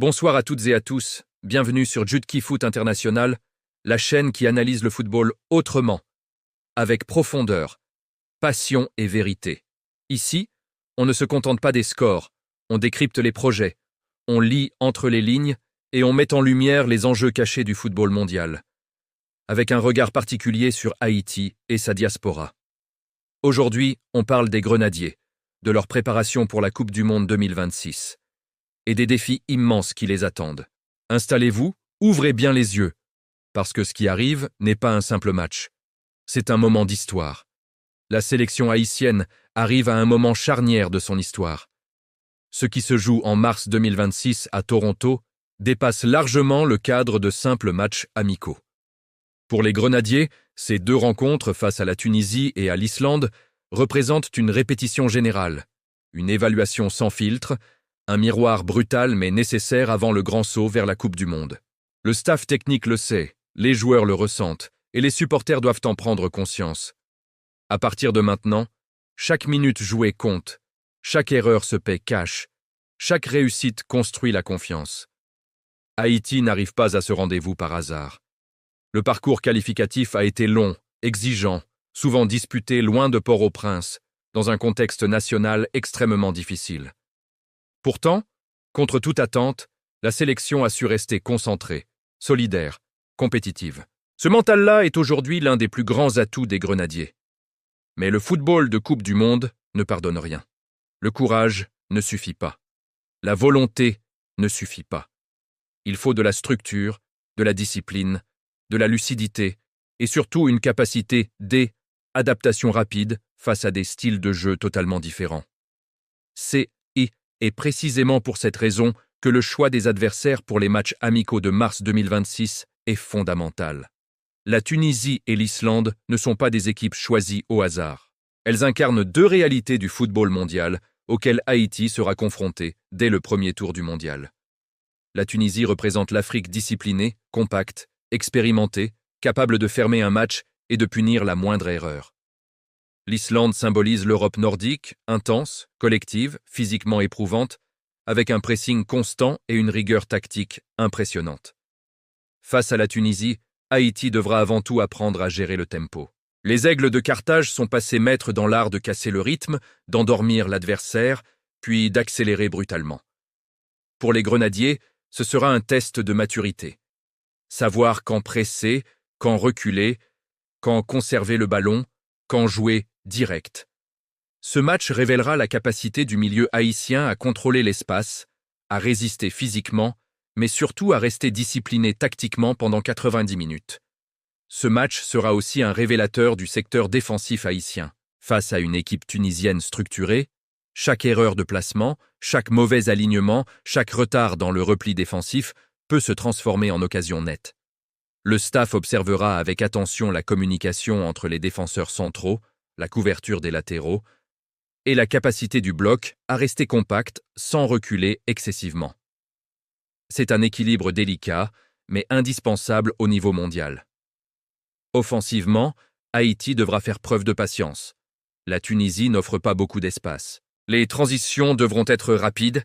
Bonsoir à toutes et à tous, bienvenue sur Jutki Foot International, la chaîne qui analyse le football autrement, avec profondeur, passion et vérité. Ici, on ne se contente pas des scores, on décrypte les projets, on lit entre les lignes et on met en lumière les enjeux cachés du football mondial, avec un regard particulier sur Haïti et sa diaspora. Aujourd'hui, on parle des Grenadiers, de leur préparation pour la Coupe du Monde 2026 et des défis immenses qui les attendent. Installez-vous, ouvrez bien les yeux, parce que ce qui arrive n'est pas un simple match. C'est un moment d'histoire. La sélection haïtienne arrive à un moment charnière de son histoire. Ce qui se joue en mars 2026 à Toronto dépasse largement le cadre de simples matchs amicaux. Pour les Grenadiers, ces deux rencontres face à la Tunisie et à l'Islande représentent une répétition générale, une évaluation sans filtre, un miroir brutal mais nécessaire avant le grand saut vers la Coupe du Monde. Le staff technique le sait, les joueurs le ressentent, et les supporters doivent en prendre conscience. À partir de maintenant, chaque minute jouée compte, chaque erreur se paie cash, chaque réussite construit la confiance. Haïti n'arrive pas à ce rendez-vous par hasard. Le parcours qualificatif a été long, exigeant, souvent disputé loin de Port-au-Prince, dans un contexte national extrêmement difficile. Pourtant, contre toute attente, la sélection a su rester concentrée, solidaire, compétitive. Ce mental-là est aujourd'hui l'un des plus grands atouts des Grenadiers. Mais le football de Coupe du Monde ne pardonne rien. Le courage ne suffit pas. La volonté ne suffit pas. Il faut de la structure, de la discipline, de la lucidité et surtout une capacité d'adaptation rapide face à des styles de jeu totalement différents. Et précisément pour cette raison que le choix des adversaires pour les matchs amicaux de mars 2026 est fondamental. La Tunisie et l'Islande ne sont pas des équipes choisies au hasard. Elles incarnent deux réalités du football mondial auxquelles Haïti sera confronté dès le premier tour du mondial. La Tunisie représente l'Afrique disciplinée, compacte, expérimentée, capable de fermer un match et de punir la moindre erreur. L'Islande symbolise l'Europe nordique, intense, collective, physiquement éprouvante, avec un pressing constant et une rigueur tactique impressionnante. Face à la Tunisie, Haïti devra avant tout apprendre à gérer le tempo. Les Aigles de Carthage sont passés maîtres dans l'art de casser le rythme, d'endormir l'adversaire, puis d'accélérer brutalement. Pour les Grenadiers, ce sera un test de maturité. Savoir quand presser, quand reculer, quand conserver le ballon, quand jouer direct. Ce match révélera la capacité du milieu haïtien à contrôler l'espace, à résister physiquement, mais surtout à rester discipliné tactiquement pendant 90 minutes. Ce match sera aussi un révélateur du secteur défensif haïtien. Face à une équipe tunisienne structurée, chaque erreur de placement, chaque mauvais alignement, chaque retard dans le repli défensif peut se transformer en occasion nette. Le staff observera avec attention la communication entre les défenseurs centraux, la couverture des latéraux et la capacité du bloc à rester compact sans reculer excessivement. C'est un équilibre délicat, mais indispensable au niveau mondial. Offensivement, Haïti devra faire preuve de patience. La Tunisie n'offre pas beaucoup d'espace. Les transitions devront être rapides,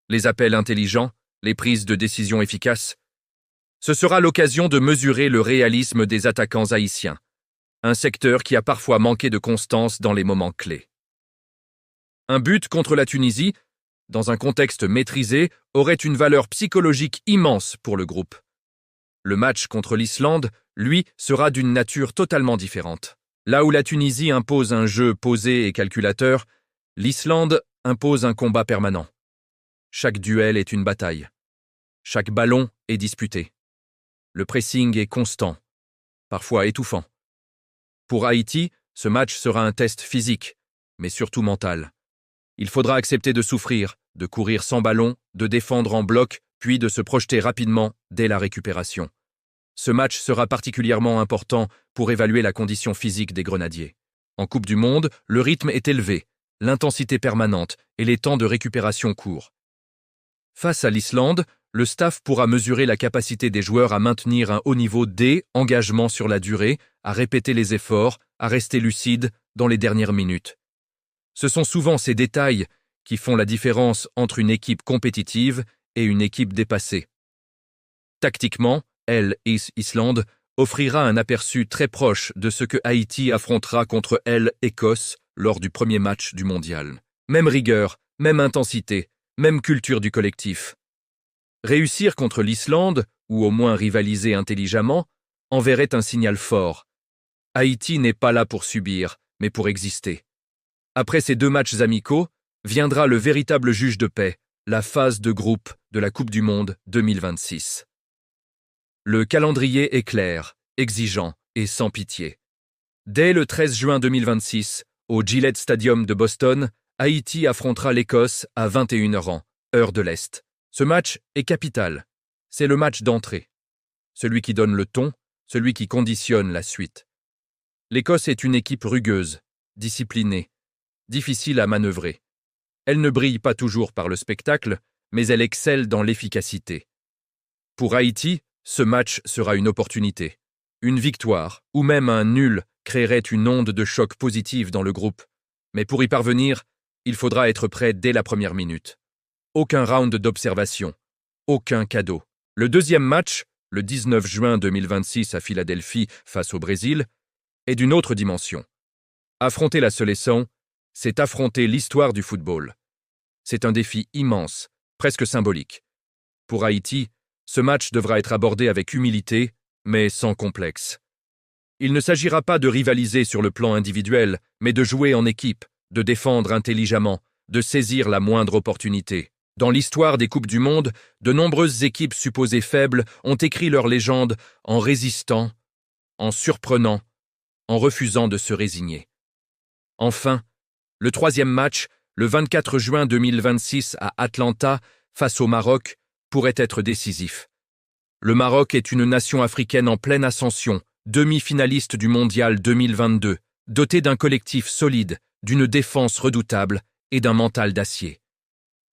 les appels intelligents, les prises de décision efficaces. Ce sera l'occasion de mesurer le réalisme des attaquants haïtiens, un secteur qui a parfois manqué de constance dans les moments clés. Un but contre la Tunisie, dans un contexte maîtrisé, aurait une valeur psychologique immense pour le groupe. Le match contre l'Islande, lui, sera d'une nature totalement différente. Là où la Tunisie impose un jeu posé et calculateur, l'Islande impose un combat permanent. Chaque duel est une bataille. Chaque ballon est disputé. Le pressing est constant, parfois étouffant. Pour Haïti, ce match sera un test physique, mais surtout mental. Il faudra accepter de souffrir, de courir sans ballon, de défendre en bloc, puis de se projeter rapidement dès la récupération. Ce match sera particulièrement important pour évaluer la condition physique des Grenadiers. En Coupe du Monde, le rythme est élevé, l'intensité permanente et les temps de récupération courts. Face à l'Islande, le staff pourra mesurer la capacité des joueurs à maintenir un haut niveau d'engagement sur la durée, à répéter les efforts, à rester lucide dans les dernières minutes. Ce sont souvent ces détails qui font la différence entre une équipe compétitive et une équipe dépassée. Tactiquement, Islande offrira un aperçu très proche de ce que Haïti affrontera contre Écosse lors du premier match du mondial. Même rigueur, même intensité, même culture du collectif. Réussir contre l'Islande, ou au moins rivaliser intelligemment, enverrait un signal fort. Haïti n'est pas là pour subir, mais pour exister. Après ces 2 matchs amicaux, viendra le véritable juge de paix, la phase de groupe de la Coupe du Monde 2026. Le calendrier est clair, exigeant et sans pitié. Dès le 13 juin 2026, au Gillette Stadium de Boston, Haïti affrontera l'Écosse à 21h, heure de l'Est. Ce match est capital. C'est le match d'entrée. Celui qui donne le ton, celui qui conditionne la suite. L'Écosse est une équipe rugueuse, disciplinée, difficile à manœuvrer. Elle ne brille pas toujours par le spectacle, mais elle excelle dans l'efficacité. Pour Haïti, ce match sera une opportunité. Une victoire, ou même un nul, créerait une onde de choc positive dans le groupe. Mais pour y parvenir, il faudra être prêt dès la première minute. Aucun round d'observation, aucun cadeau. Le deuxième match, le 19 juin 2026 à Philadelphie face au Brésil, est d'une autre dimension. Affronter la sélection, c'est affronter l'histoire du football. C'est un défi immense, presque symbolique. Pour Haïti, ce match devra être abordé avec humilité, mais sans complexe. Il ne s'agira pas de rivaliser sur le plan individuel, mais de jouer en équipe, de défendre intelligemment, de saisir la moindre opportunité. Dans l'histoire des Coupes du Monde, de nombreuses équipes supposées faibles ont écrit leur légende en résistant, en surprenant, en refusant de se résigner. Enfin, le troisième match, le 24 juin 2026 à Atlanta, face au Maroc, pourrait être décisif. Le Maroc est une nation africaine en pleine ascension, demi-finaliste du Mondial 2022, dotée d'un collectif solide, d'une défense redoutable et d'un mental d'acier.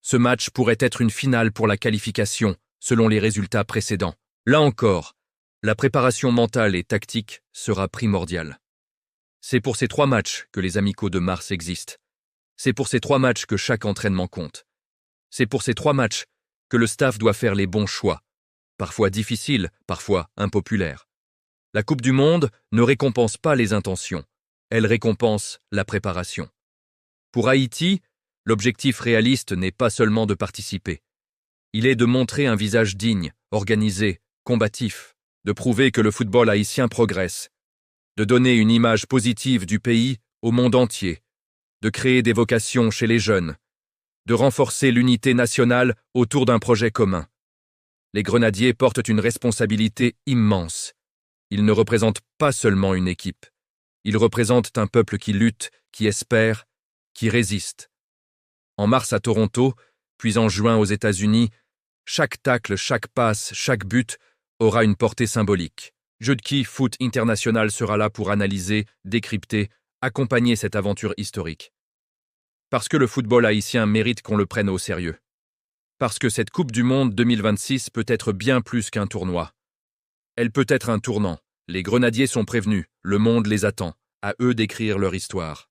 Ce match pourrait être une finale pour la qualification, selon les résultats précédents. Là encore, la préparation mentale et tactique sera primordiale. C'est pour ces 3 matchs que les amicaux de mars existent. C'est pour ces 3 matchs que chaque entraînement compte. C'est pour ces 3 matchs que le staff doit faire les bons choix, parfois difficiles, parfois impopulaires. La Coupe du Monde ne récompense pas les intentions, elle récompense la préparation. Pour Haïti, l'objectif réaliste n'est pas seulement de participer. Il est de montrer un visage digne, organisé, combatif, de prouver que le football haïtien progresse, de donner une image positive du pays au monde entier, de créer des vocations chez les jeunes, de renforcer l'unité nationale autour d'un projet commun. Les Grenadiers portent une responsabilité immense. Ils ne représentent pas seulement une équipe. Ils représentent un peuple qui lutte, qui espère, qui résiste. En mars à Toronto, puis en juin aux États-Unis, chaque tacle, chaque passe, chaque but aura une portée symbolique. Jeudi Foot International sera là pour analyser, décrypter, accompagner cette aventure historique. Parce que le football haïtien mérite qu'on le prenne au sérieux. Parce que cette Coupe du Monde 2026 peut être bien plus qu'un tournoi. Elle peut être un tournant. Les Grenadiers sont prévenus, le monde les attend, à eux d'écrire leur histoire.